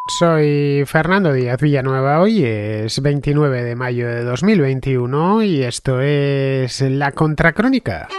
Soy Fernando Díaz Villanueva, hoy es 29 de mayo de 2021 y esto es La Contracrónica.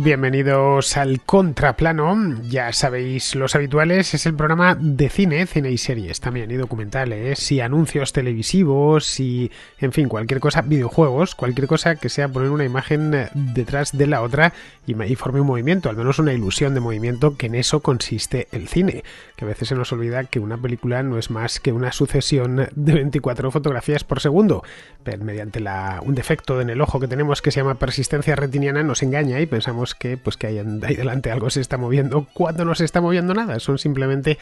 Bienvenidos al Contraplano, ya sabéis los habituales, es el programa de cine y series también, y documentales, y anuncios televisivos, y en fin, cualquier cosa, videojuegos, cualquier cosa que sea poner una imagen detrás de la otra y forme un movimiento, al menos una ilusión de movimiento, que en eso consiste el cine, que a veces se nos olvida que una película no es más que una sucesión de 24 fotografías por segundo, pero mediante un defecto en el ojo que tenemos que se llama persistencia retiniana nos engaña y pensamos que ahí delante algo se está moviendo cuando no se está moviendo nada. Son simplemente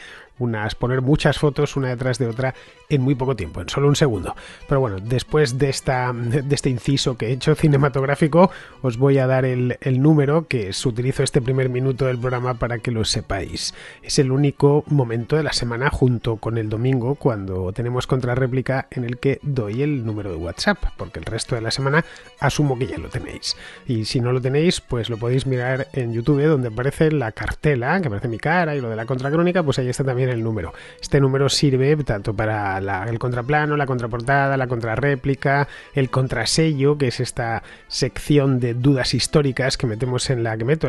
poner muchas fotos una detrás de otra en muy poco tiempo, en solo un segundo. Pero bueno, después de este inciso que he hecho cinematográfico, os voy a dar el número que utilizo este primer minuto del programa para que lo sepáis. Es el único momento de la semana junto con el domingo cuando tenemos contrarréplica en el que doy el número de WhatsApp, porque el resto de la semana asumo que ya lo tenéis. Y si no lo tenéis, pues lo podéis mirar en YouTube, donde aparece la cartela, que aparece mi cara y lo de la contracrónica, pues ahí está también el número. Este número sirve tanto para el contraplano, la contraportada, la contrarréplica, el contrasello, que es esta sección de dudas históricas que meto en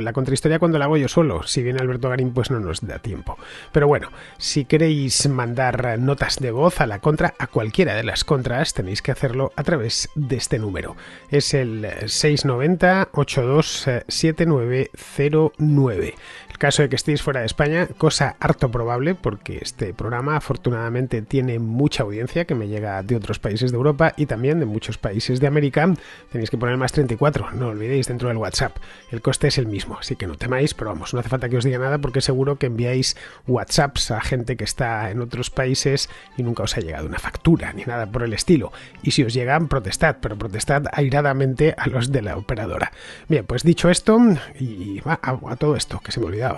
la contrahistoria cuando la hago yo solo. Si viene Alberto Garín, pues no nos da tiempo. Pero bueno, si queréis mandar notas de voz a la contra, a cualquiera de las contras, tenéis que hacerlo a través de este número. Es el 690 827909. El caso de que estéis fuera de España, cosa harto probable, porque este programa afortunadamente tiene mucha audiencia que me llega de otros países de Europa y también de muchos países de América, tenéis que poner más 34, no olvidéis, dentro del WhatsApp. El coste es el mismo, así que no temáis, pero vamos, no hace falta que os diga nada porque seguro que enviáis WhatsApps a gente que está en otros países y nunca os ha llegado una factura ni nada por el estilo. Y si os llegan, protestad, pero protestad airadamente a los de la operadora. Bien, pues dicho esto, y va a todo esto, que se me olvidaba.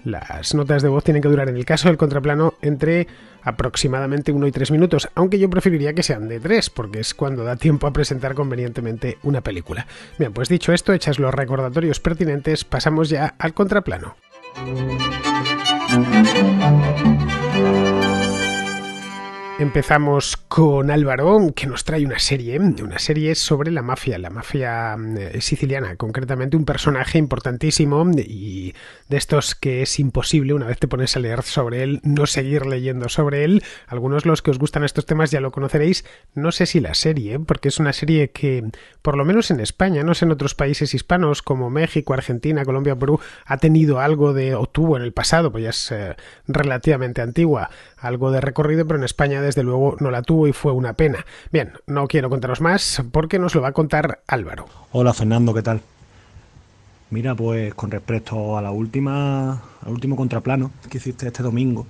Las notas de voz tienen que durar, en el caso del contraplano, entre aproximadamente 1 y 3 minutos, aunque yo preferiría que sean de 3, porque es cuando da tiempo a presentar convenientemente una película. Bien, pues dicho esto, hechas los recordatorios pertinentes, pasamos ya al contraplano. Empezamos con Álvaro, que nos trae una serie sobre la mafia siciliana, concretamente un personaje importantísimo y de estos que es imposible, una vez te pones a leer sobre él, no seguir leyendo sobre él. Algunos los que os gustan estos temas ya lo conoceréis, no sé si la serie, porque es una serie que, por lo menos en España, no sé en otros países hispanos como México, Argentina, Colombia, Perú, ha tenido o tuvo en el pasado, pues ya es relativamente antigua, algo de recorrido, pero en España desde luego no la tuvo y fue una pena. Bien, no quiero contaros más porque nos lo va a contar Álvaro. Hola Fernando, ¿qué tal? Mira, pues con respecto a al último contraplano que hiciste este domingo,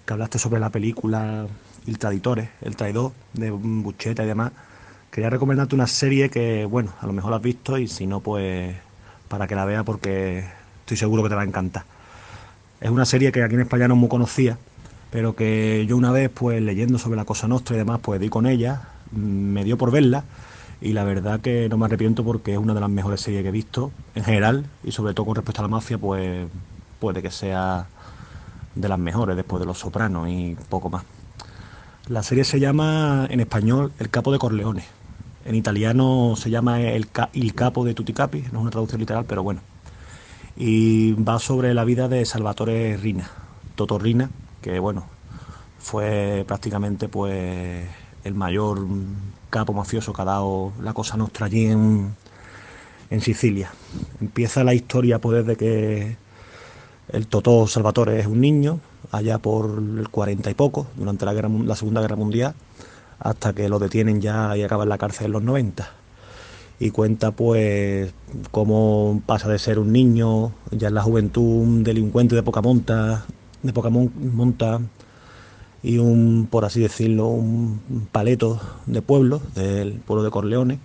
que hablaste sobre la película El Traidor de Buscetta y demás, quería recomendarte una serie que, bueno, a lo mejor la has visto y si no, pues para que la veas porque estoy seguro que te va a encantar. Es una serie que aquí en España no es muy conocida, pero que yo una vez, pues leyendo sobre la Cosa Nostra y demás, pues di con ella, me dio por verla y la verdad que no me arrepiento porque es una de las mejores series que he visto en general y sobre todo con respecto a la mafia, pues puede que sea de las mejores después de Los Sopranos y poco más. La serie se llama en español El Capo de Corleone. En italiano se llama Il Capo de Tutti Capi, no es una traducción literal, pero bueno. Y va sobre la vida de Salvatore Rina, Totò Rina, que bueno, fue prácticamente pues el mayor capo mafioso que ha dado la Cosa Nostra allí en Sicilia. Empieza la historia pues desde que el Totò Salvatore es un niño, allá por el 40 y poco, durante la Segunda Guerra Mundial, hasta que lo detienen ya y acaba en la cárcel en los 90. Y cuenta pues cómo pasa de ser un niño, ya en la juventud, un delincuente de poca monta, y por así decirlo, un paleto de pueblo, del pueblo de Corleone,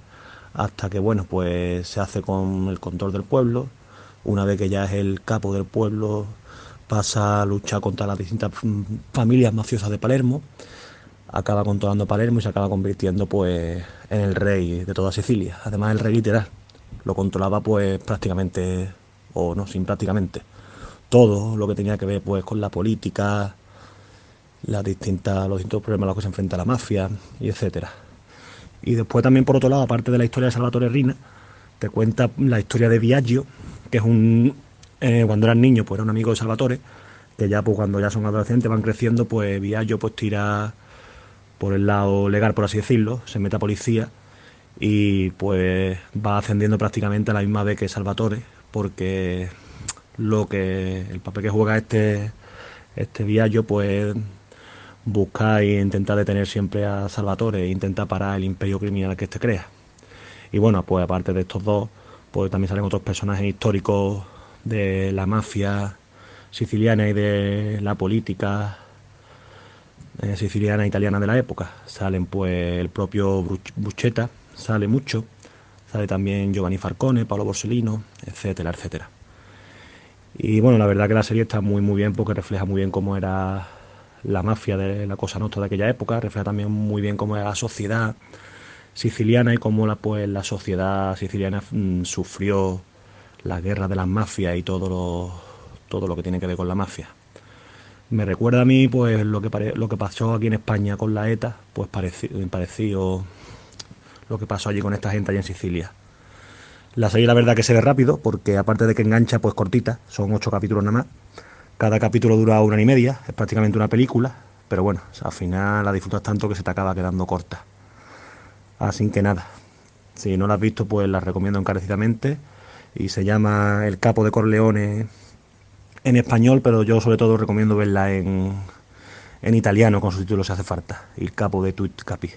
hasta que bueno, pues se hace con el control del pueblo. Una vez que ya es el capo del pueblo, pasa a luchar contra las distintas familias mafiosas de Palermo acaba controlando Palermo y se acaba convirtiendo pues en el rey de toda Sicilia. Además el rey literal, lo controlaba pues prácticamente, o no, sin prácticamente, todo lo que tenía que ver pues con la política, los distintos problemas a los que se enfrenta la mafia, y etcétera. Y después también por otro lado, aparte de la historia de Salvatore Rina, te cuenta la historia de Biagio, que es cuando eran niños pues era un amigo de Salvatore, que ya pues cuando ya son adolescentes van creciendo, pues Biagio pues tira por el lado legal, por así decirlo, se mete a policía y pues va ascendiendo prácticamente a la misma vez que Salvatore, porque el papel que juega este Biagio pues busca e intenta detener siempre a Salvatore e intenta parar el imperio criminal que este crea. Y bueno, pues aparte de estos dos, pues también salen otros personajes históricos de la mafia siciliana y de la política siciliana e italiana de la época. Salen pues el propio Buscetta, sale mucho, sale también Giovanni Falcone, Paolo Borsellino, etcétera, etcétera. Y bueno, la verdad que la serie está muy muy bien porque refleja muy bien cómo era la mafia de la Cosa Nostra de aquella época, refleja también muy bien cómo era la sociedad siciliana y cómo la sociedad siciliana sufrió la guerra de las mafias y todo lo que tiene que ver con la mafia. Me recuerda a mí pues lo que pasó aquí en España con la ETA, pues parecido lo que pasó allí con esta gente allí en Sicilia. La serie la verdad que se ve rápido, porque aparte de que engancha, pues cortita, son 8 capítulos nada más. Cada capítulo dura 1 hora y media, es prácticamente una película, pero bueno, al final la disfrutas tanto que se te acaba quedando corta. Así que nada, si no la has visto, pues la recomiendo encarecidamente. Y se llama El Capo de Corleone en español, pero yo sobre todo recomiendo verla en italiano con subtítulos si hace falta. El Capo de Tutti Capi.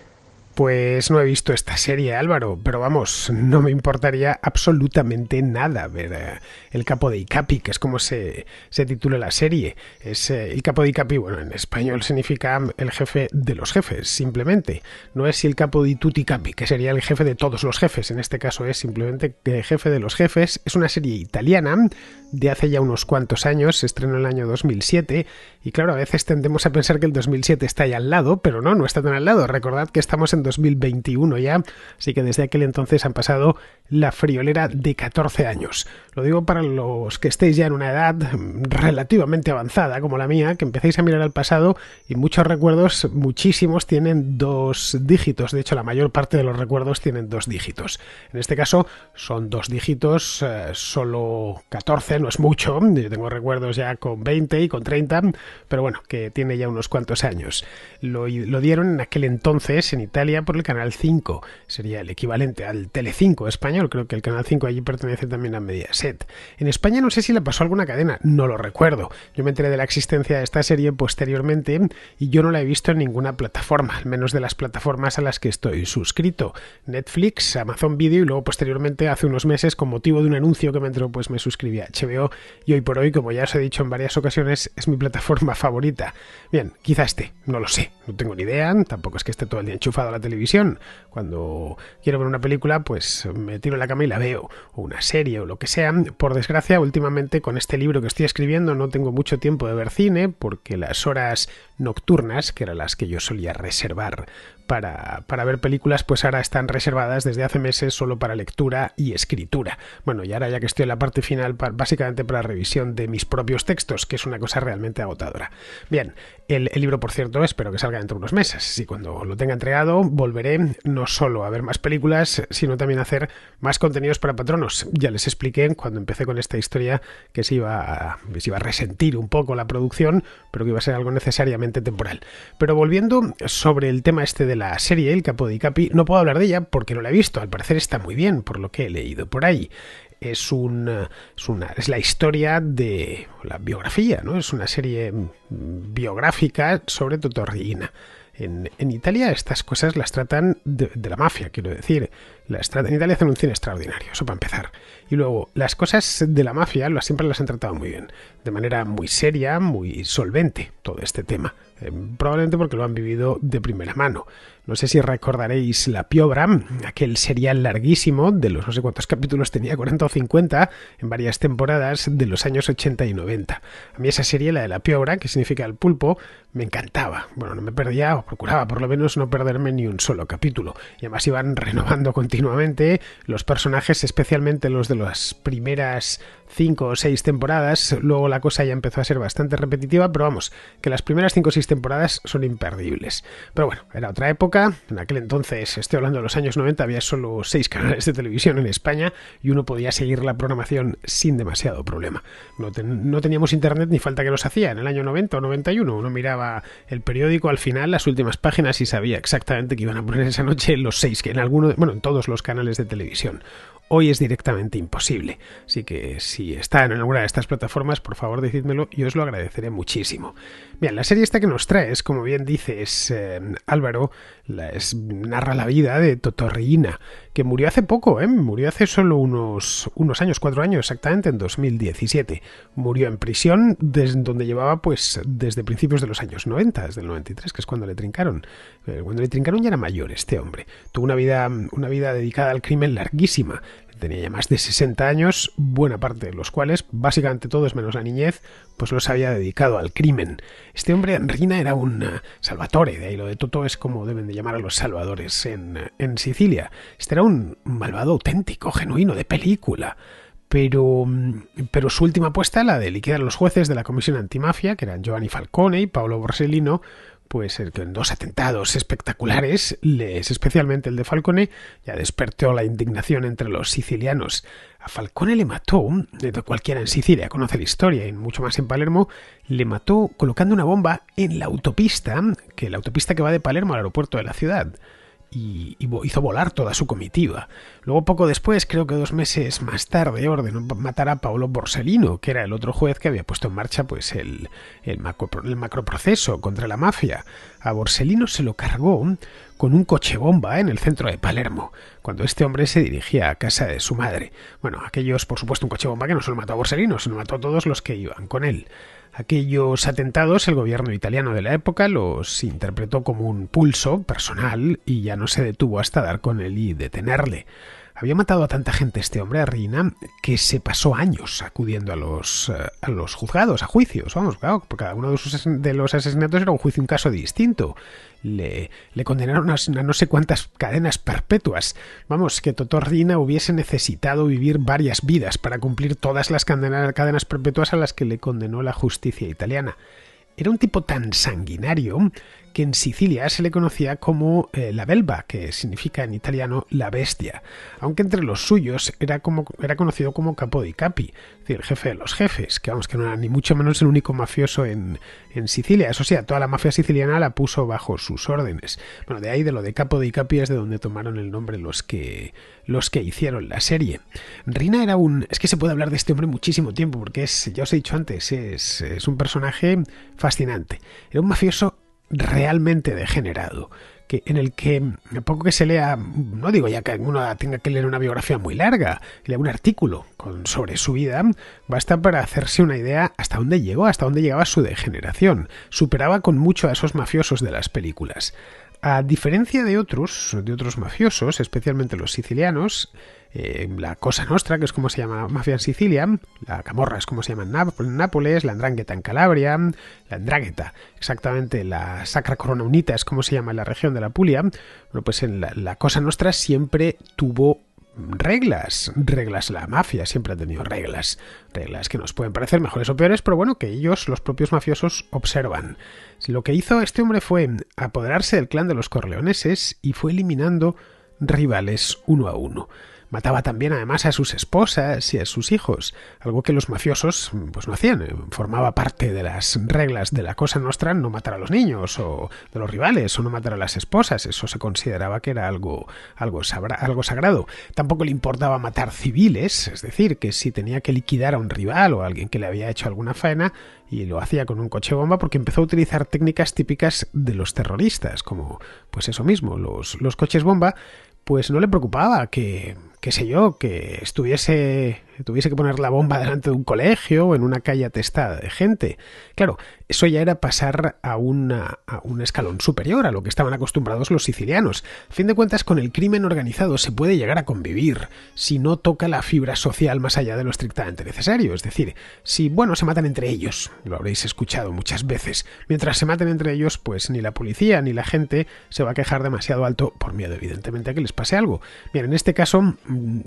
Pues no he visto esta serie, Álvaro, pero vamos, no me importaría absolutamente nada ver El Capo de Capi, que es como se titula la serie. Es El Capo de Capi, bueno, en español significa el jefe de los jefes, simplemente. No es El Capo di Tutti Capi, que sería el jefe de todos los jefes. En este caso es simplemente jefe de los jefes. Es una serie italiana de hace ya unos cuantos años, se estrenó en el año 2007, y claro, a veces tendemos a pensar que el 2007 está ahí al lado, pero no está tan al lado. Recordad que estamos en 2021 ya, así que desde aquel entonces han pasado la friolera de 14 años. Lo digo para los que estéis ya en una edad relativamente avanzada, como la mía, que empecéis a mirar al pasado y muchos recuerdos, muchísimos, tienen 2 dígitos. De hecho, la mayor parte de los recuerdos tienen 2 dígitos. En este caso son 2 dígitos, solo 14, no es mucho. Yo tengo recuerdos ya con 20 y con 30, pero bueno, que tiene ya unos cuantos años. Lo dieron en aquel entonces en Italia por el Canal 5, sería el equivalente al Telecinco español. Creo que el Canal 5 allí pertenece también a Mediaset. En España no sé si le pasó a alguna cadena, no lo recuerdo. Yo me enteré de la existencia de esta serie posteriormente y yo no la he visto en ninguna plataforma, al menos de las plataformas a las que estoy suscrito. Netflix, Amazon Video y luego posteriormente hace unos meses, con motivo de un anuncio que me entró, pues me suscribí a HBO y hoy por hoy, como ya os he dicho en varias ocasiones, es mi plataforma favorita. Bien, quizá esté, no lo sé, no tengo ni idea, tampoco es que esté todo el día enchufado a la televisión. Cuando quiero ver una película, pues me tiro en la cama y la veo, o una serie o lo que sea. Por desgracia, últimamente con este libro que estoy escribiendo no tengo mucho tiempo de ver cine, porque las horas nocturnas, que eran las que yo solía reservar para ver películas, pues ahora están reservadas desde hace meses solo para lectura y escritura. Bueno, y ahora ya que estoy en la parte final, básicamente para revisión de mis propios textos, que es una cosa realmente agotadora. Bien, el libro, por cierto, espero que salga dentro de unos meses, y cuando lo tenga entregado volveré no solo a ver más películas, sino también a hacer más contenidos para patronos. Ya les expliqué cuando empecé con esta historia que se iba a resentir un poco la producción, pero que iba a ser algo necesariamente temporal. Pero volviendo sobre el tema este de la serie El Capo di Capi, no puedo hablar de ella porque no la he visto. Al parecer está muy bien, por lo que he leído por ahí. Es la historia de la biografía, ¿no? Es una serie biográfica sobre Totò Riina. En Italia estas cosas las tratan de la mafia, quiero decir. En Italia hacen un cine extraordinario, eso para empezar. Y luego, las cosas de la mafia siempre las han tratado muy bien, de manera muy seria, muy solvente, todo este tema. Probablemente porque lo han vivido de primera mano. No sé si recordaréis La Piovra, aquel serial larguísimo de los no sé cuántos capítulos tenía, 40 o 50, en varias temporadas de los años 80 y 90. A mí esa serie, la de La Piovra, que significa el pulpo, me encantaba. Bueno, no me perdía, o procuraba por lo menos no perderme ni un solo capítulo. Y además iban renovando continuamente los personajes, especialmente los de las primeras 5 o 6 temporadas. Luego la cosa ya empezó a ser bastante repetitiva, pero vamos, que las primeras 5 o 6 temporadas son imperdibles. Pero bueno, era otra época. En aquel entonces, estoy hablando de los años 90, había solo 6 canales de televisión en España y uno podía seguir la programación sin demasiado problema. No teníamos internet ni falta que nos hacía. En el año 90 o 91 uno miraba el periódico al final, las últimas páginas, y sabía exactamente que iban a poner esa noche los 6, que en todos los canales de televisión. Hoy es directamente imposible, así que si está en alguna de estas plataformas, por favor decídmelo y os lo agradeceré muchísimo. Bien, la serie esta que nos traes, como bien dices, Álvaro, narra la vida de Totorriina, que murió hace poco, murió hace solo unos años, 4 años exactamente, en 2017. Murió en prisión, desde donde llevaba pues desde principios de los años 90, desde el 93, que es cuando le trincaron. Cuando le trincaron ya era mayor este hombre. Tuvo una vida dedicada al crimen larguísima. Tenía ya más de 60 años, buena parte de los cuales, básicamente todos menos la niñez, pues los había dedicado al crimen. Este hombre, Rina, era un salvatore, de ahí lo de Toto es como deben de llamar a los salvadores en Sicilia. Este era un malvado auténtico, genuino, de película. Pero su última apuesta, la de liquidar a los jueces de la Comisión Antimafia, que eran Giovanni Falcone y Paolo Borsellino, pues en 2 atentados espectaculares, especialmente el de Falcone, ya despertó la indignación entre los sicilianos. A Falcone le mató, cualquiera en Sicilia conoce la historia y mucho más en Palermo, le mató colocando una bomba en la autopista que va de Palermo al aeropuerto de la ciudad. Y hizo volar toda su comitiva. Luego, poco después, creo que 2 meses más tarde, ordenó matar a Paolo Borsellino, que era el otro juez que había puesto en marcha pues el macroproceso contra la mafia. A Borsellino se lo cargó con un coche bomba en el centro de Palermo, cuando este hombre se dirigía a casa de su madre. Bueno, aquellos, por supuesto, un coche bomba que no solo mató a Borsellino, sino mató a todos los que iban con él. Aquellos atentados, el gobierno italiano de la época los interpretó como un pulso personal y ya no se detuvo hasta dar con él y detenerle. Había matado a tanta gente este hombre, a Rina, que se pasó años acudiendo a los juzgados, a juicios. Vamos, claro, porque cada uno de los asesinatos era un caso distinto. Le condenaron a no sé cuántas cadenas perpetuas. Vamos, que Totorrina hubiese necesitado vivir varias vidas para cumplir todas las cadenas perpetuas a las que le condenó la justicia italiana. Era un tipo tan sanguinario que en Sicilia se le conocía como la belva, que significa en italiano la bestia, aunque entre los suyos era conocido como capo di capi, es decir, el jefe de los jefes, que vamos, que no era ni mucho menos el único mafioso en Sicilia. Eso sí, a toda la mafia siciliana la puso bajo sus órdenes. Bueno, de ahí, de lo de capo di capi, es de donde tomaron el nombre los que hicieron la serie. Rina era es que se puede hablar de este hombre muchísimo tiempo, porque ya os he dicho antes, es un personaje fascinante. Era un mafioso realmente degenerado, en el que a poco que se lea, no digo ya que uno tenga que leer una biografía muy larga, lea un artículo sobre su vida, basta para hacerse una idea hasta dónde llegaba su degeneración. Superaba con mucho a esos mafiosos de las películas. A diferencia de otros mafiosos, especialmente los sicilianos, la Cosa Nostra, que es como se llama mafia en Sicilia, la Camorra es como se llama en Nápoles, la 'Ndrangheta en Calabria, la 'Ndrangheta, exactamente, la Sacra Corona Unita es como se llama en la región de la Puglia. Bueno, pues en la Cosa Nostra siempre tuvo reglas, la mafia siempre ha tenido reglas que nos pueden parecer mejores o peores, pero bueno, que ellos, los propios mafiosos, observan. Lo que hizo este hombre fue apoderarse del clan de los Corleoneses y fue eliminando rivales uno a uno. Mataba también además a sus esposas y a sus hijos, algo que los mafiosos pues no hacían. Formaba parte de las reglas de la Cosa Nostra no matar a los niños o de los rivales o no matar a las esposas. Eso se consideraba que era algo sagrado. Tampoco le importaba matar civiles, es decir, que si tenía que liquidar a un rival o a alguien que le había hecho alguna faena, y lo hacía con un coche bomba, porque empezó a utilizar técnicas típicas de los terroristas, como pues eso mismo, los coches bomba, pues no le preocupaba que, qué sé yo, que tuviese que poner la bomba delante de un colegio o en una calle atestada de gente. Claro, eso ya era pasar a un escalón superior a lo que estaban acostumbrados los sicilianos. A fin de cuentas, con el crimen organizado se puede llegar a convivir si no toca la fibra social más allá de lo estrictamente necesario. Es decir, si, se matan entre ellos, lo habréis escuchado muchas veces. Mientras se maten entre ellos, pues ni la policía ni la gente se va a quejar demasiado alto por miedo, evidentemente, a que les pase algo. Bien, en este caso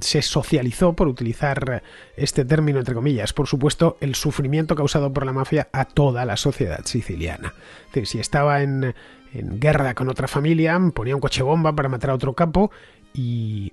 se socializó, por utilizar este término entre comillas, por supuesto, el sufrimiento causado por la mafia a toda la sociedad siciliana. Es decir, si estaba en guerra con otra familia, ponía un coche bomba para matar a otro capo y,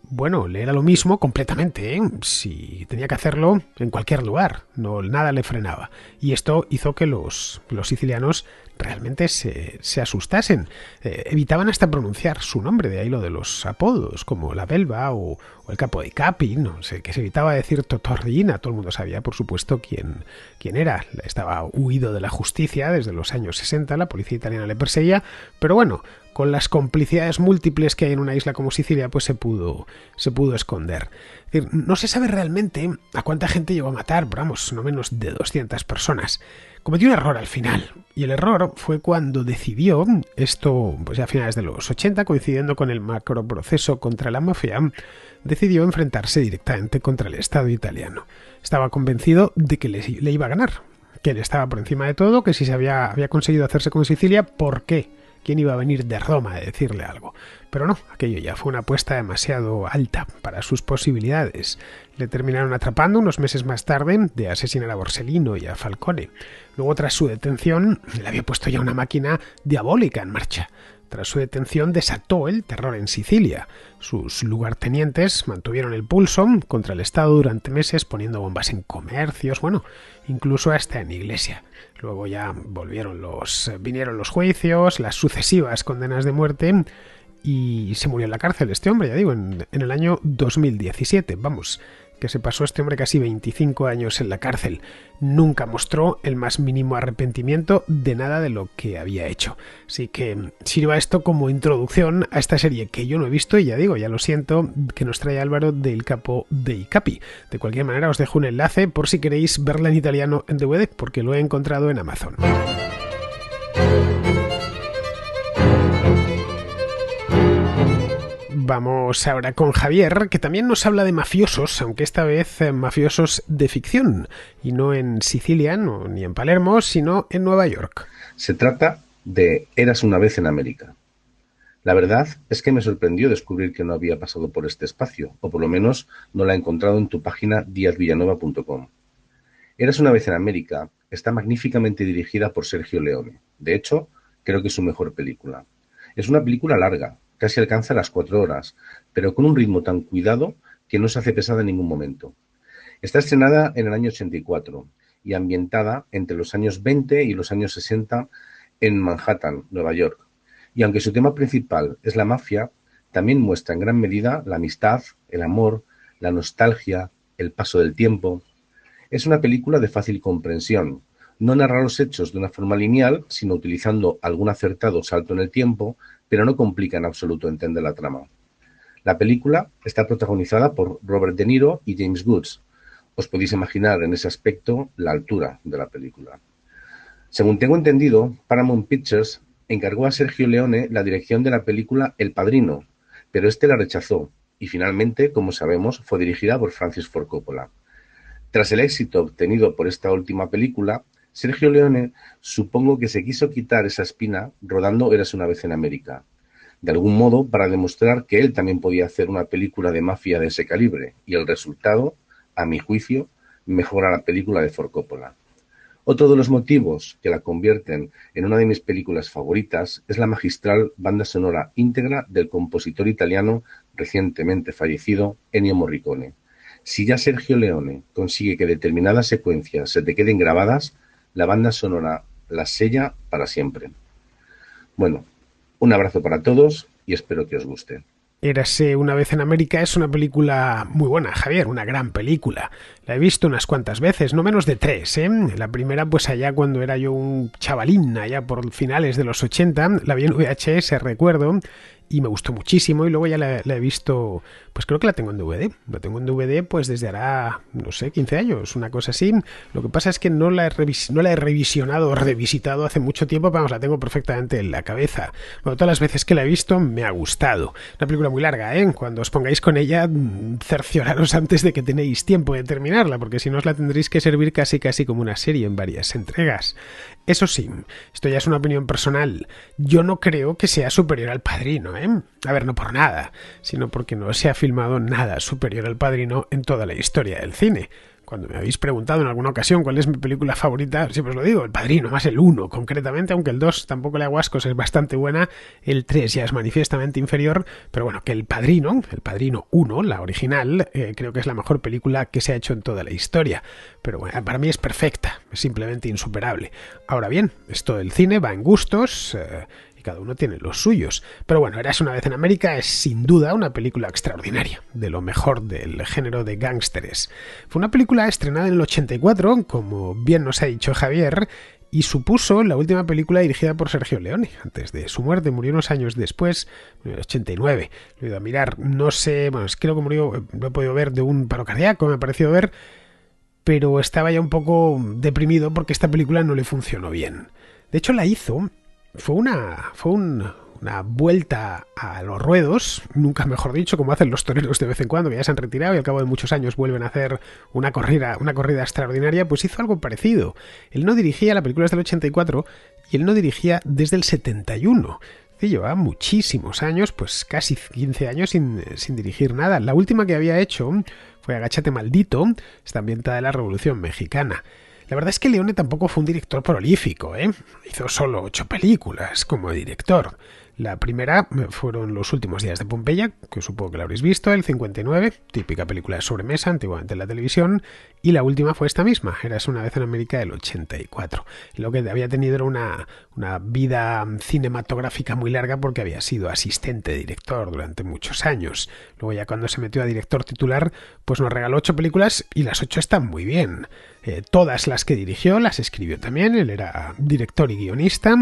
le era lo mismo completamente, ¿eh? Si tenía que hacerlo en cualquier lugar, nada le frenaba. Y esto hizo que los sicilianos realmente se asustasen. Evitaban hasta pronunciar su nombre, de ahí lo de los apodos, como la Belva o el Capo dei Capi, no sé, que se evitaba decir Totorrina. Todo el mundo sabía, por supuesto, quién era. Estaba huido de la justicia desde los años 60, la policía italiana le perseguía, pero con las complicidades múltiples que hay en una isla como Sicilia, pues se pudo esconder. Es decir, no se sabe realmente a cuánta gente llegó a matar, pero no menos de 200 personas. Cometió un error al final, y el error fue cuando decidió, esto pues ya a finales de los 80, coincidiendo con el macroproceso contra la mafia, decidió enfrentarse directamente contra el Estado italiano. Estaba convencido de que le iba a ganar, que él estaba por encima de todo, que si se había conseguido hacerse con Sicilia, ¿por qué? ¿Quién iba a venir de Roma a decirle algo? Pero no, aquello ya fue una apuesta demasiado alta para sus posibilidades. Le terminaron atrapando unos meses más tarde de asesinar a Borsellino y a Falcone. Luego, tras su detención, le había puesto ya una máquina diabólica en marcha. Tras su detención desató el terror en Sicilia. Sus lugartenientes mantuvieron el pulso contra el Estado durante meses, poniendo bombas en comercios, incluso hasta en iglesia. Luego ya vinieron los juicios, las sucesivas condenas de muerte y se murió en la cárcel este hombre, ya digo, en el año 2017. Que se pasó este hombre casi 25 años en la cárcel. Nunca mostró el más mínimo arrepentimiento de nada de lo que había hecho. Así que sirva esto como introducción a esta serie que yo no he visto y ya lo siento, que nos trae Álvaro del Capo dei Capi. De cualquier manera os dejo un enlace por si queréis verla en italiano en DVD, porque lo he encontrado en Amazon. Vamos ahora con Javier, que también nos habla de mafiosos, aunque esta vez mafiosos de ficción, y no en Sicilia, ni en Palermo, sino en Nueva York. Se trata de Eras una vez en América. La verdad es que me sorprendió descubrir que no había pasado por este espacio, o por lo menos no la he encontrado en tu página diazvillanova.com. Eras una vez en América está magníficamente dirigida por Sergio Leone. De hecho, creo que es su mejor película. Es una película larga, casi alcanza las 4 horas, pero con un ritmo tan cuidado que no se hace pesada en ningún momento. Está estrenada en el año 84 y ambientada entre los años 20 y los años 60 en Manhattan, Nueva York. Y aunque su tema principal es la mafia, también muestra en gran medida la amistad, el amor, la nostalgia, el paso del tiempo. Es una película de fácil comprensión. No narra los hechos de una forma lineal, sino utilizando algún acertado salto en el tiempo, pero no complica en absoluto entender la trama. La película está protagonizada por Robert De Niro y James Woods. Os podéis imaginar en ese aspecto la altura de la película. Según tengo entendido, Paramount Pictures encargó a Sergio Leone la dirección de la película El Padrino, pero este la rechazó y finalmente, como sabemos, fue dirigida por Francis Ford Coppola. Tras el éxito obtenido por esta última película, Sergio Leone supongo que se quiso quitar esa espina rodando Eras una vez en América, de algún modo para demostrar que él también podía hacer una película de mafia de ese calibre, y el resultado, a mi juicio, mejora la película de Ford Coppola. Otro de los motivos que la convierten en una de mis películas favoritas es la magistral banda sonora íntegra del compositor italiano recientemente fallecido Ennio Morricone. Si ya Sergio Leone consigue que determinadas secuencias se te queden grabadas, la banda sonora las sella para siempre. Bueno, un abrazo para todos y espero que os guste. Érase una vez en América es una película muy buena, Javier, una gran película. La he visto unas cuantas veces, no menos de 3, ¿eh? La primera pues allá cuando era yo un chavalín, allá por finales de los 80, la vi en VHS, recuerdo, y me gustó muchísimo, y luego ya la he visto, pues creo que la tengo en DVD. La tengo en DVD pues desde hará, no sé, 15 años, una cosa así. Lo que pasa es que no la he revisionado o revisitado hace mucho tiempo, pero vamos, la tengo perfectamente en la cabeza. Bueno, todas las veces que la he visto me ha gustado. Una película muy larga, ¿eh? Cuando os pongáis con ella, cercioraros antes de que tenéis tiempo de terminarla, porque si no os la tendréis que servir casi como una serie en varias entregas. Eso sí, esto ya es una opinión personal. Yo no creo que sea superior al Padrino, ¿eh? A ver, no por nada, sino porque no se ha filmado nada superior al Padrino en toda la historia del cine. Cuando me habéis preguntado en alguna ocasión cuál es mi película favorita, siempre os lo digo, El Padrino, más el 1 concretamente, aunque el 2 tampoco le hago ascos, es bastante buena, el 3 ya es manifiestamente inferior, pero bueno, que El Padrino 1, la original, creo que es la mejor película que se ha hecho en toda la historia. Pero bueno, para mí es perfecta, es simplemente insuperable. Ahora bien, esto del cine va en gustos, y cada uno tiene los suyos. Pero bueno, Érase una vez en América es sin duda una película extraordinaria, de lo mejor del género de gángsteres. Fue una película estrenada en el 84, como bien nos ha dicho Javier, y supuso la última película dirigida por Sergio Leone. Antes de su muerte, murió unos años después, en el 89. Lo he ido a mirar, no sé, bueno, creo que murió, lo he podido ver de un paro cardíaco, me ha parecido ver, pero estaba ya un poco deprimido porque esta película no le funcionó bien. De hecho, la hizo... Fue una vuelta a los ruedos, nunca mejor dicho, como hacen los toreros de vez en cuando, que ya se han retirado y al cabo de muchos años vuelven a hacer una corrida extraordinaria. Pues hizo algo parecido. Él no dirigía, la película es del 84 y él no dirigía desde el 71. Llevaba muchísimos años, pues casi 15 años sin dirigir nada. La última que había hecho fue Agáchate maldito, está ambientada en la Revolución Mexicana. La verdad es que Leone tampoco fue un director prolífico, ¿eh? Hizo solo 8 películas como director. La primera fueron Los últimos días de Pompeya, que supongo que la habréis visto, el 59, típica película de sobremesa, antiguamente en la televisión, y la última fue esta misma, Érase una vez en América, del 84. Lo que había tenido era una vida cinematográfica muy larga porque había sido asistente director durante muchos años. Luego ya cuando se metió a director titular, pues nos regaló 8 películas y las 8 están muy bien. Todas las que dirigió las escribió también, él era director y guionista,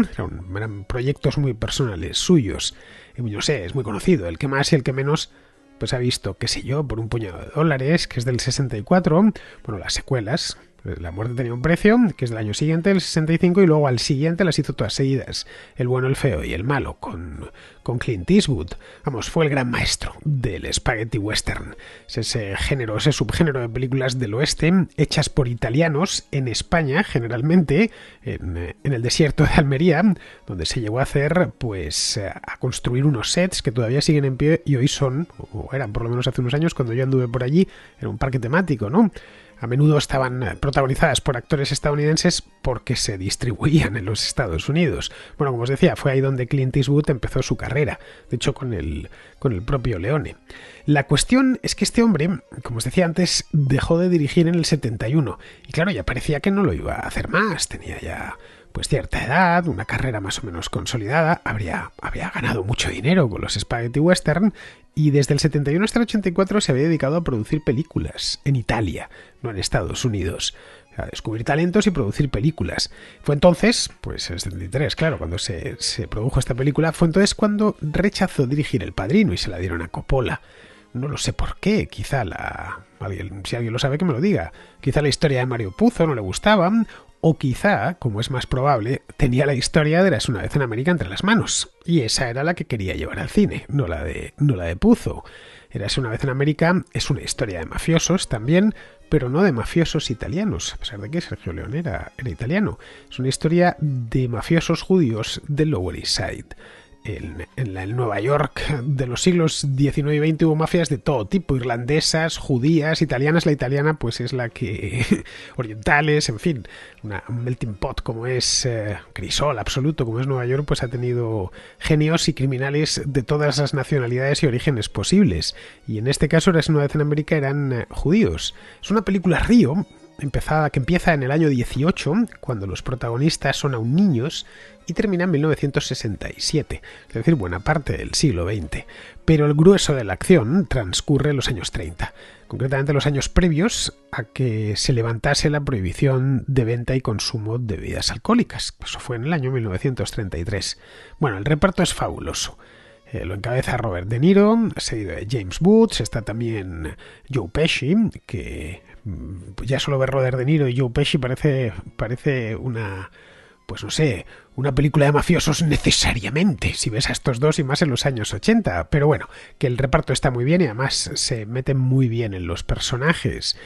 eran proyectos muy personales suyos. No sé, es muy conocido, el que más y el que menos pues ha visto, qué sé yo, Por un puñado de dólares, que es del 64, bueno, las secuelas, La muerte tenía un precio, que es del año siguiente, el 65, y luego al siguiente las hizo todas seguidas, El bueno, el feo y el malo, con Clint Eastwood. Vamos, fue el gran maestro del spaghetti western. Es ese género, ese subgénero de películas del oeste, hechas por italianos en España, generalmente, en el desierto de Almería, donde se llegó a hacer, pues, a construir unos sets que todavía siguen en pie y hoy son, o eran por lo menos hace unos años, cuando yo anduve por allí, era un parque temático, ¿no? A menudo estaban protagonizadas por actores estadounidenses porque se distribuían en los Estados Unidos. Bueno, como os decía, fue ahí donde Clint Eastwood empezó su carrera, de hecho con el propio Leone. La cuestión es que este hombre, como os decía antes, dejó de dirigir en el 71 y claro, ya parecía que no lo iba a hacer más, tenía ya pues cierta edad, una carrera más o menos consolidada, había ganado mucho dinero con los spaghetti western y desde el 71 hasta el 84 se había dedicado a producir películas en Italia, no en Estados Unidos, a descubrir talentos y producir películas. Fue entonces, pues en el 73, claro, cuando se produjo esta película, fue entonces cuando rechazó dirigir El Padrino y se la dieron a Coppola. No lo sé por qué, quizá si alguien lo sabe que me lo diga, quizá la historia de Mario Puzo no le gustaba, o quizá, como es más probable, tenía la historia de Érase una vez en América entre las manos, y esa era la que quería llevar al cine, no la de Puzo. Érase una vez en América es una historia de mafiosos también, pero no de mafiosos italianos, a pesar de que Sergio Leone era italiano. Es una historia de mafiosos judíos del Lower East Side. En Nueva York de los siglos XIX y XX hubo mafias de todo tipo, irlandesas, judías, italianas. La italiana pues es la que... orientales, en fin, un melting pot como es crisol absoluto, como es Nueva York, pues ha tenido genios y criminales de todas las nacionalidades y orígenes posibles. Y en este caso, Érase una vez en América, eran judíos. Es una película río, que empieza en el año 18, cuando los protagonistas son aún niños, y termina en 1967, es decir, buena parte del siglo XX. Pero el grueso de la acción transcurre en los años 30, concretamente los años previos a que se levantase la prohibición de venta y consumo de bebidas alcohólicas. Eso fue en el año 1933. Bueno, el reparto es fabuloso. Lo encabeza Robert De Niro, seguido de James Woods. Está también Joe Pesci, que pues ya solo ver Robert De Niro y Joe Pesci parece una... pues no sé, una película de mafiosos necesariamente, si ves a estos dos y más en los años 80. Pero bueno, que el reparto está muy bien y además se meten muy bien en los personajes.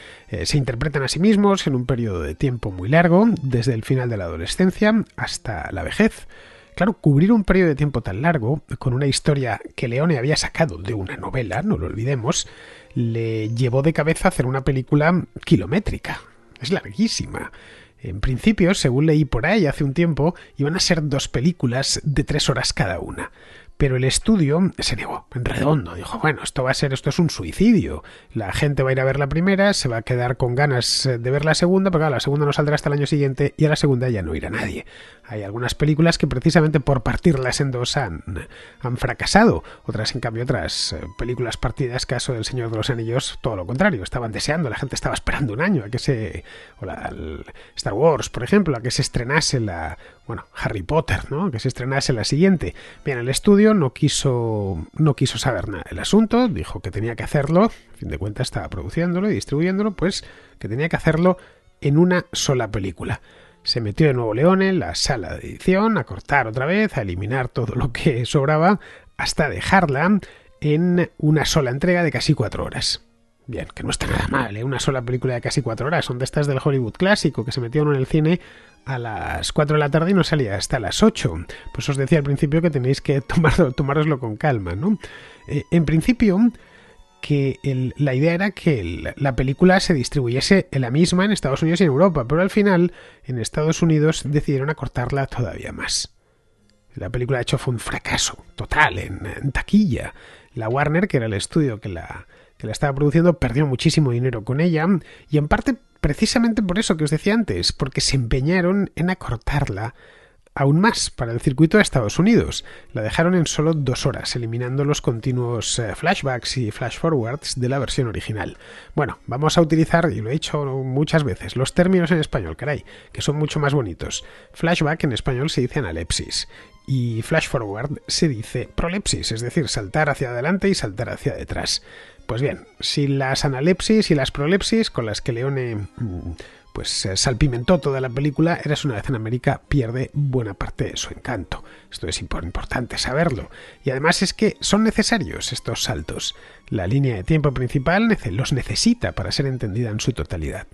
Se interpretan a sí mismos en un periodo de tiempo muy largo, desde el final de la adolescencia hasta la vejez. Claro, cubrir un periodo de tiempo tan largo, con una historia que Leone había sacado de una novela, no lo olvidemos, le llevó de cabeza a hacer una película kilométrica. Es larguísima. En principio, según leí por ahí hace un tiempo, iban a ser 2 películas de 3 horas cada una. Pero el estudio se negó en redondo. Dijo, bueno, esto es un suicidio. La gente va a ir a ver la primera, se va a quedar con ganas de ver la segunda, pero claro, la segunda no saldrá hasta el año siguiente y a la segunda ya no irá nadie. Hay algunas películas que precisamente por partirlas en 2 han fracasado. Otras, en cambio, otras películas partidas, caso del Señor de los Anillos, todo lo contrario. Estaban deseando, la gente estaba esperando un año a que Star Wars, por ejemplo, a que se estrenase Harry Potter, ¿no? Que se estrenase la siguiente. Bien, el estudio no quiso saber nada del asunto, dijo que tenía que hacerlo, a fin de cuentas estaba produciéndolo y distribuyéndolo, pues que tenía que hacerlo en una sola película. Se metió de nuevo Leone en la sala de edición a cortar otra vez, a eliminar todo lo que sobraba, hasta dejarla en una sola entrega de casi 4 horas. Bien, que no está nada mal, ¿eh? Una sola película de casi 4 horas. Son de estas del Hollywood clásico, que se metía uno en el cine a las 4 de la tarde y no salía hasta las 8. Pues os decía al principio que tenéis que tomároslo con calma, ¿no? En principio, que la idea era que la película se distribuyese la misma en Estados Unidos y en Europa, pero al final en Estados Unidos decidieron acortarla todavía más. La película de hecho fue un fracaso total en taquilla. La Warner, que era el estudio que la estaba produciendo, perdió muchísimo dinero con ella, y en parte precisamente por eso que os decía antes, porque se empeñaron en acortarla aún más para el circuito de Estados Unidos. La dejaron en solo 2 horas, eliminando los continuos flashbacks y flash forwards de la versión original. Bueno, vamos a utilizar, y lo he dicho muchas veces, los términos en español, caray, que son mucho más bonitos. Flashback en español se dice analepsis y flash forward se dice prolepsis, es decir, saltar hacia adelante y saltar hacia detrás. Pues bien, si las analepsis y las prolepsis con las que Leone salpimentó toda la película, Eras una vez en América pierde buena parte de su encanto. Esto es importante saberlo. Y además es que son necesarios estos saltos. La línea de tiempo principal los necesita para ser entendida en su totalidad.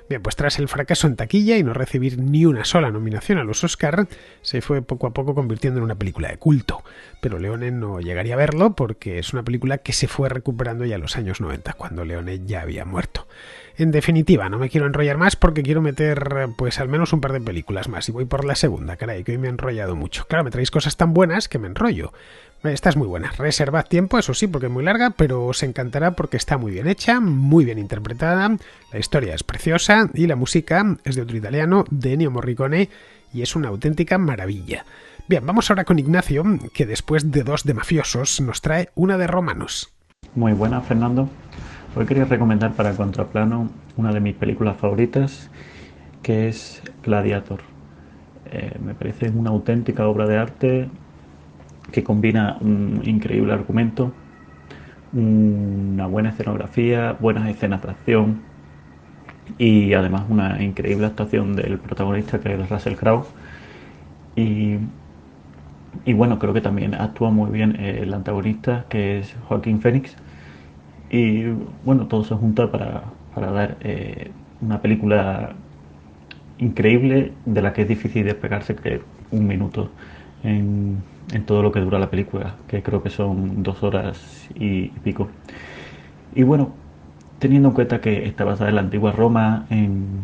Bien, pues tras el fracaso en taquilla y no recibir ni una sola nominación a los Oscar, se fue poco a poco convirtiendo en una película de culto. Pero Leone no llegaría a verlo porque es una película que se fue recuperando ya en los años 90, cuando Leone ya había muerto. En definitiva, no me quiero enrollar más porque quiero meter pues al menos un par de películas más y voy por la segunda, caray, que hoy me he enrollado mucho. Claro, me traéis cosas tan buenas que me enrollo. Esta es muy buena. Reservad tiempo, eso sí, porque es muy larga, pero os encantará porque está muy bien hecha, muy bien interpretada, la historia es preciosa y la música es de otro italiano, de Ennio Morricone, y es una auténtica maravilla. Bien, vamos ahora con Ignacio, que después de 2 de mafiosos nos trae una de romanos. Muy buena, Fernando. Hoy quería recomendar para Contraplano una de mis películas favoritas, que es Gladiator. Me parece una auténtica obra de arte que combina un increíble argumento, una buena escenografía, buenas escenas de acción y además una increíble actuación del protagonista, que es Russell Crowe. Y bueno, creo que también actúa muy bien el antagonista, que es Joaquín Phoenix. Y bueno, todo se junta para dar una película increíble, de la que es difícil despegarse que 1 minuto en todo lo que dura la película, que creo que son 2 horas y pico. Y bueno, teniendo en cuenta que está basada en la antigua Roma, en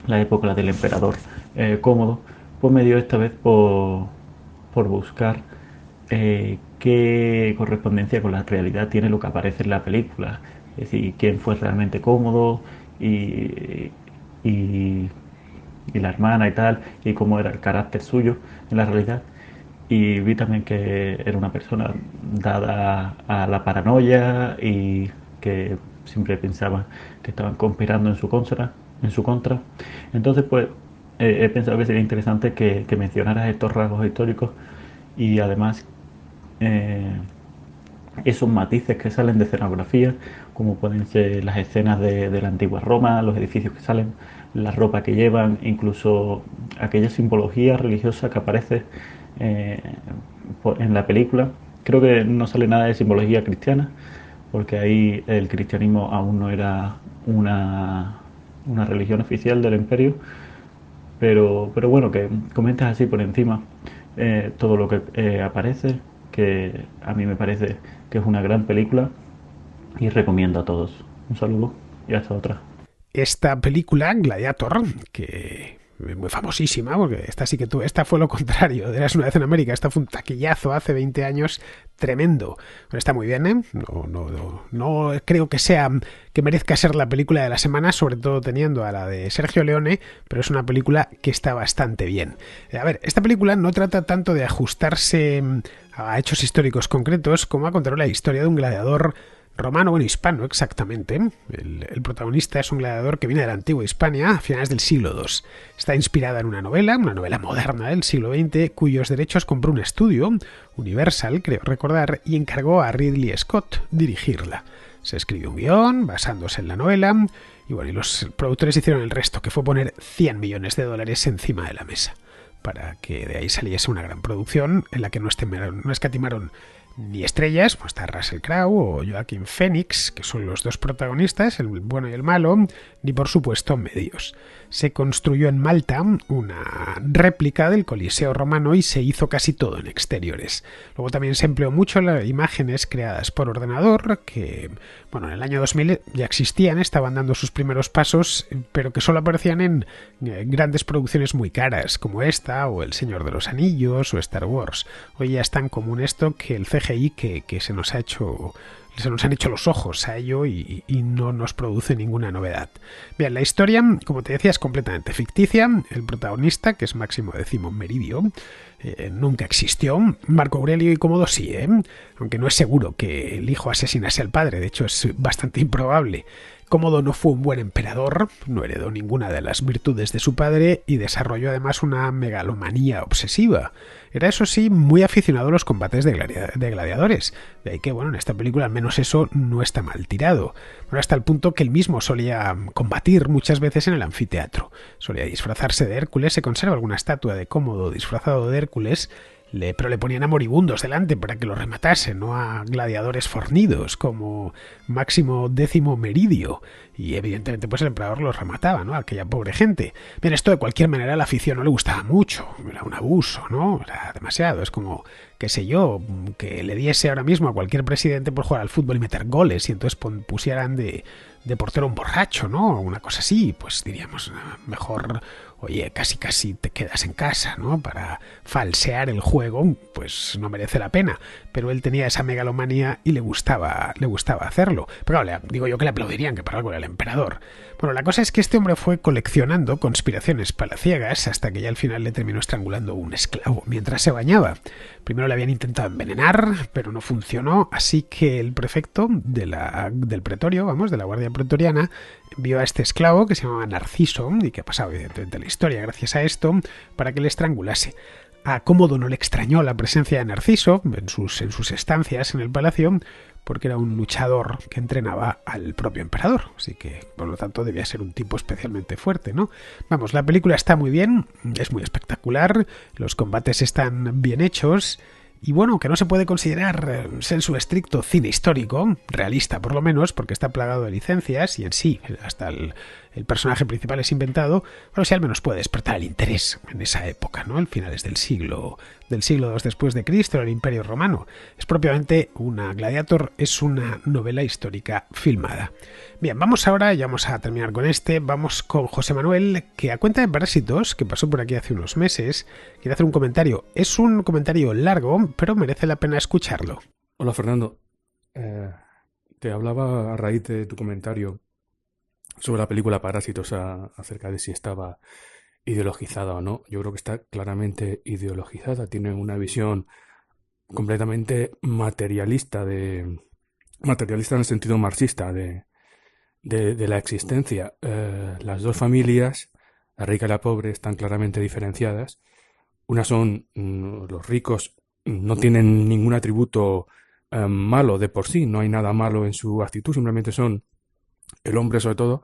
la época del emperador Cómodo, pues me dio esta vez por buscar qué correspondencia con la realidad tiene lo que aparece en la película, es decir, quién fue realmente Cómodo y la hermana y tal, y cómo era el carácter suyo en la realidad. Y vi también que era una persona dada a la paranoia y que siempre pensaba que estaban conspirando en su contra. Entonces pues he pensado que sería interesante que mencionaras estos rasgos históricos y además eh, esos matices que salen de escenografía, como pueden ser las escenas de la antigua Roma, los edificios que salen, la ropa que llevan, incluso aquella simbología religiosa que aparece eh, en la película. Creo que no sale nada de simbología cristiana, porque ahí el cristianismo aún no era una religión oficial del imperio, pero bueno, que comentas así por encima todo lo que aparece, que a mí me parece que es una gran película y recomiendo a todos. Un saludo y hasta otra. Esta película, Gladiator, que es muy famosísima, porque esta fue lo contrario, de Eras una vez en América, esta fue un taquillazo hace 20 años, tremendo. Pero está muy bien, ¿eh? No creo que merezca ser la película de la semana, sobre todo teniendo a la de Sergio Leone, pero es una película que está bastante bien. A ver, esta película no trata tanto de ajustarse a hechos históricos concretos como a contar la historia de un gladiador romano, bueno, hispano exactamente. El protagonista es un gladiador que viene de la antigua Hispania a finales del siglo II. Está inspirada en una novela moderna del siglo XX, cuyos derechos compró un estudio, Universal, creo recordar, y encargó a Ridley Scott dirigirla. Se escribió un guión basándose en la novela, y bueno, y los productores hicieron el resto, que fue poner $100 millones encima de la mesa, para que de ahí saliese una gran producción en la que no escatimaron ni estrellas, pues está Russell Crowe o Joaquin Phoenix, que son los dos protagonistas, el bueno y el malo, ni por supuesto medios. Se construyó en Malta una réplica del Coliseo romano y se hizo casi todo en exteriores. Luego también se empleó mucho las imágenes creadas por ordenador, que bueno, en el año 2000 ya existían, estaban dando sus primeros pasos, pero que solo aparecían en grandes producciones muy caras, como esta, o El Señor de los Anillos, o Star Wars. Hoy ya es tan común esto que el CGI que se nos han hecho los ojos a ello y no nos produce ninguna novedad. Bien, la historia, como te decía, es completamente ficticia. El protagonista, que es Máximo Décimo Meridio, nunca existió. Marco Aurelio y Cómodo sí, aunque no es seguro que el hijo asesinase al padre, de hecho es bastante improbable. Cómodo no fue un buen emperador, no heredó ninguna de las virtudes de su padre y desarrolló además una megalomanía obsesiva. Era, eso sí, muy aficionado a los combates de gladiadores, de ahí que, bueno, en esta película al menos eso no está mal tirado. Bueno, hasta el punto que él mismo solía combatir muchas veces en el anfiteatro. Solía disfrazarse de Hércules, se conserva alguna estatua de Cómodo disfrazado de Hércules, pero le ponían a moribundos delante para que lo rematasen, no a gladiadores fornidos como Máximo Décimo Meridio. Y evidentemente pues el emperador los remataba, ¿no? A aquella pobre gente. Bien, esto de cualquier manera a la afición no le gustaba mucho, era un abuso, ¿no? Era demasiado, es como, qué sé yo, que le diese ahora mismo a cualquier presidente por jugar al fútbol y meter goles y entonces pusieran de portero un borracho, ¿no? Una cosa así, pues diríamos, mejor, oye, casi te quedas en casa, ¿no? Para falsear el juego, pues no merece la pena. Pero él tenía esa megalomanía y le gustaba hacerlo. Pero claro, digo yo que le aplaudirían, que para algo era el emperador. Bueno, la cosa es que este hombre fue coleccionando conspiraciones palaciegas hasta que ya al final le terminó estrangulando un esclavo mientras se bañaba. Primero le habían intentado envenenar, pero no funcionó, así que el prefecto del pretorio, de la guardia pretoriana, vio a este esclavo que se llamaba Narciso y que ha pasado evidentemente la historia gracias a esto, para que le estrangulase. A Cómodo no le extrañó la presencia de Narciso en sus estancias en el palacio, porque era un luchador que entrenaba al propio emperador, así que por lo tanto debía ser un tipo especialmente fuerte, ¿no? Vamos, la película está muy bien, es muy espectacular, los combates están bien hechos, y bueno, que no se puede considerar sensu estricto cine histórico, realista por lo menos, porque está plagado de licencias y en sí hasta el personaje principal es inventado, pero sí al menos puede despertar el interés en esa época, ¿no? El finales del siglo II después de Cristo, el Imperio Romano. Es propiamente Gladiator es una novela histórica filmada. Bien, vamos ahora, ya vamos a terminar con vamos con José Manuel, que a cuenta de Parásitos, que pasó por aquí hace unos meses, quiere hacer un comentario. Es un comentario largo, pero merece la pena escucharlo. Hola Fernando, te hablaba a raíz de tu comentario sobre la película Parásitos acerca de si estaba ideologizada o no. Yo creo que está claramente ideologizada, tiene una visión completamente materialista en el sentido marxista de la existencia. Las dos familias, la rica y la pobre, están claramente diferenciadas. Unas son los ricos no tienen ningún atributo malo de por sí, no hay nada malo en su actitud, simplemente son el hombre sobre todo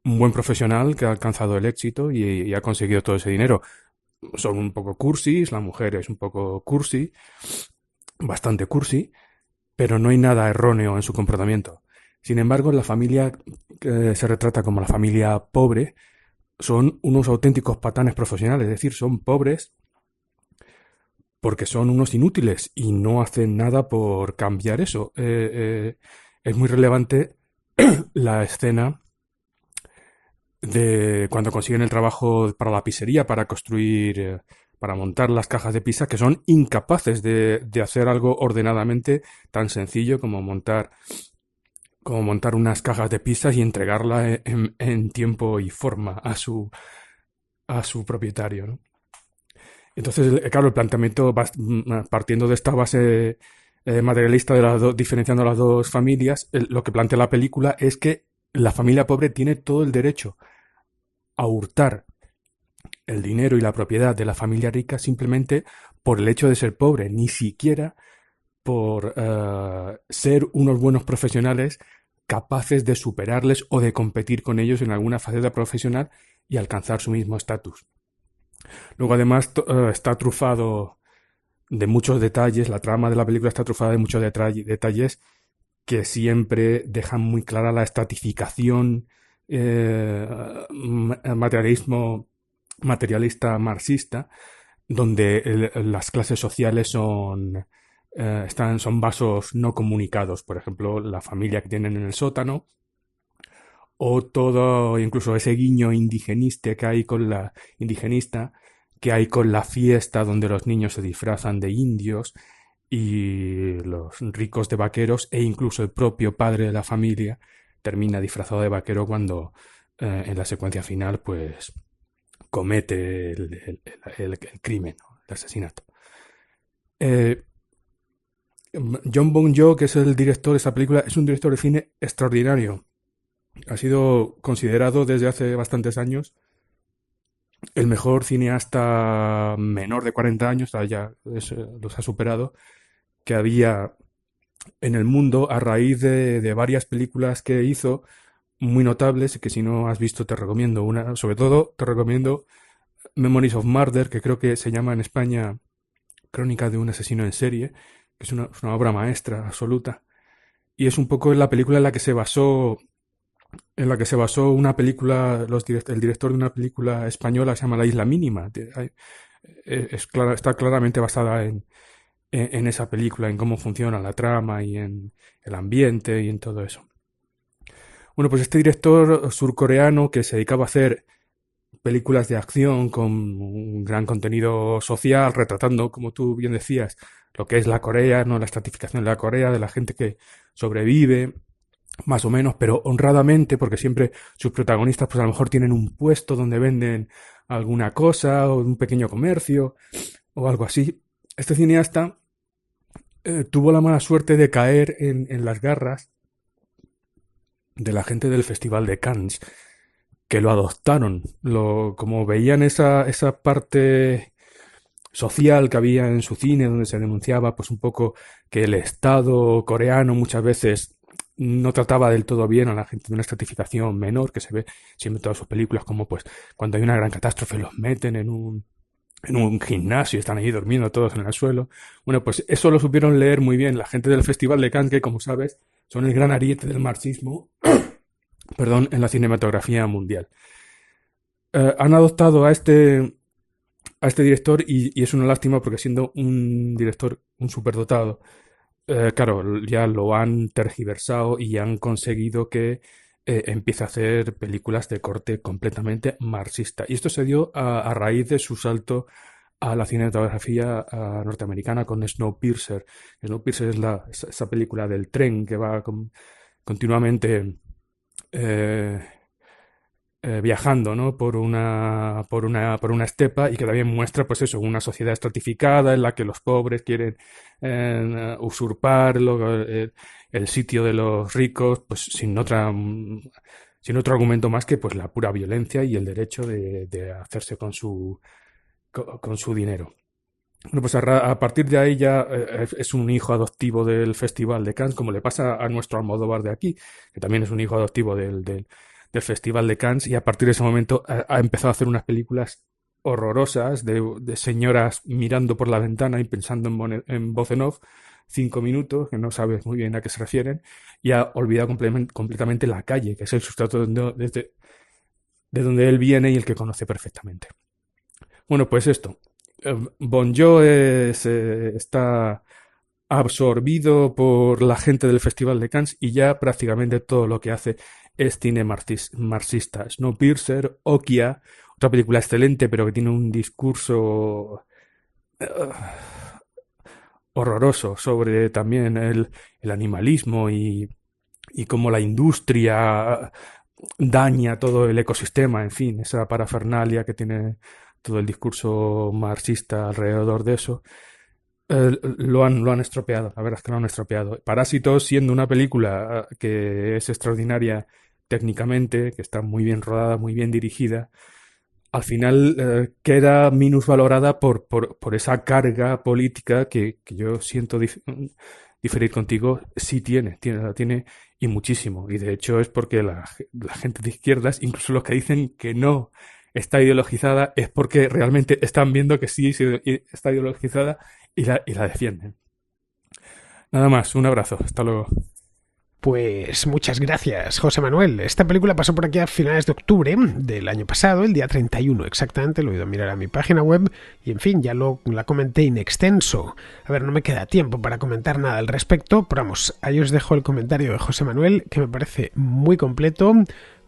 un buen profesional que ha alcanzado el éxito y ha conseguido todo ese dinero. Son un poco cursis, la mujer es un poco cursi, bastante cursi, pero no hay nada erróneo en su comportamiento. Sin embargo, la familia que se retrata como la familia pobre son unos auténticos patanes profesionales, es decir, son pobres porque son unos inútiles y no hacen nada por cambiar eso. Es muy relevante la escena de cuando consiguen el trabajo para la pizzería, para construir, para montar las cajas de pizza, que son incapaces de hacer algo ordenadamente tan sencillo como montar unas cajas de pizzas y entregarla en tiempo y forma a su propietario, ¿no? Entonces, claro, el planteamiento partiendo de esta base materialista de diferenciando las dos familias, lo que plantea la película es que la familia pobre tiene todo el derecho a hurtar el dinero y la propiedad de la familia rica simplemente por el hecho de ser pobre, ni siquiera por ser unos buenos profesionales capaces de superarles o de competir con ellos en alguna faceta profesional y alcanzar su mismo estatus. Luego además está trufado de muchos detalles, la trama de la película está trufada de muchos detalles que siempre dejan muy clara la estratificación, materialismo materialista marxista, donde las clases sociales son vasos no comunicados. Por ejemplo, la familia que tienen en el sótano, o todo, incluso ese guiño indigenista que hay con la fiesta donde los niños se disfrazan de indios y los ricos de vaqueros, e incluso el propio padre de la familia termina disfrazado de vaquero cuando en la secuencia final pues comete el crimen, ¿no? El asesinato. Eh, John Bong-joon, que es el director de esta película, es un director de cine extraordinario. Ha sido considerado desde hace bastantes años el mejor cineasta menor de 40 años, ya los ha superado, que había en el mundo a raíz de varias películas que hizo muy notables, que si no has visto te recomiendo una, sobre todo te recomiendo Memories of Murder, que creo que se llama en España Crónica de un asesino en serie, que es una obra maestra absoluta, y es un poco la película en la que se basó una película, el director de una película española se llama La Isla Mínima. Está claramente basada en esa película, en cómo funciona la trama y en el ambiente y en todo eso. Bueno, pues este director surcoreano que se dedicaba a hacer películas de acción con un gran contenido social, retratando, como tú bien decías, lo que es la Corea, ¿no? La estratificación de la Corea, de la gente que sobrevive, más o menos, pero honradamente, porque siempre sus protagonistas pues a lo mejor tienen un puesto donde venden alguna cosa o un pequeño comercio o algo así. Este cineasta tuvo la mala suerte de caer en las garras de la gente del Festival de Cannes, que lo adoptaron, como veían esa parte social que había en su cine, donde se denunciaba pues un poco que el Estado coreano muchas veces no trataba del todo bien a la gente de una estratificación menor, que se ve siempre en todas sus películas, como pues cuando hay una gran catástrofe los meten en un gimnasio y están ahí durmiendo todos en el suelo. Bueno, pues eso lo supieron leer muy bien la gente del Festival de Cannes, que como sabes son el gran ariete del marxismo, perdón, en la cinematografía mundial. Han adoptado a este director y es una lástima porque siendo un director, un superdotado, claro, ya lo han tergiversado y han conseguido que empiece a hacer películas de corte completamente marxista. Y esto se dio a raíz de su salto a la cinematografía norteamericana con Snowpiercer. Snowpiercer es esa película del tren que va continuamente eh, viajando, ¿no? Por una estepa, y que también muestra, pues eso, una sociedad estratificada en la que los pobres quieren usurpar el sitio de los ricos, pues sin otro argumento más que pues la pura violencia y el derecho de hacerse con su dinero. Bueno, pues a partir de ahí ya es un hijo adoptivo del Festival de Cannes, como le pasa a nuestro Almodóvar de aquí, que también es un hijo adoptivo del Festival de Cannes, y a partir de ese momento ha empezado a hacer unas películas horrorosas de señoras mirando por la ventana y pensando en voz en off, 5 minutos, que no sabes muy bien a qué se refieren, y ha olvidado completamente La Calle, que es el sustrato de donde él viene y el que conoce perfectamente. Bueno, pues esto. Bon Jovi está absorbido por la gente del Festival de Cannes y ya prácticamente todo lo que hace es cine marxista. Snowpiercer, Okia, otra película excelente pero que tiene un discurso horroroso sobre también el animalismo y cómo la industria daña todo el ecosistema, en fin, esa parafernalia que tiene todo el discurso marxista alrededor de eso. Lo han estropeado, la verdad es que lo han estropeado. Parásitos, siendo una película que es extraordinaria técnicamente, que está muy bien rodada, muy bien dirigida, al final queda minusvalorada por esa carga política que yo siento diferir contigo, sí la tiene y muchísimo. Y de hecho es porque la gente de izquierdas, incluso los que dicen que no está ideologizada, es porque realmente están viendo que sí está ideologizada y la defienden. Nada más, un abrazo, hasta luego. Pues muchas gracias, José Manuel. Esta película pasó por aquí a finales de octubre del año pasado, el día 31 exactamente, lo he ido a mirar a mi página web y en fin, ya la comenté in extenso. A ver, no me queda tiempo para comentar nada al respecto, pero vamos, ahí os dejo el comentario de José Manuel, que me parece muy completo,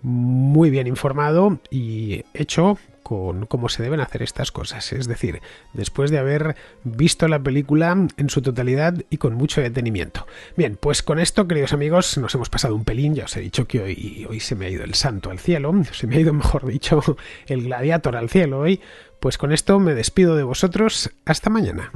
muy bien informado y hecho con cómo se deben hacer estas cosas, es decir, después de haber visto la película en su totalidad y con mucho detenimiento. Bien, pues con esto, queridos amigos, nos hemos pasado un pelín, ya os he dicho que hoy se me ha ido el santo al cielo, se me ha ido, mejor dicho, el gladiator al cielo hoy, pues con esto me despido de vosotros, hasta mañana.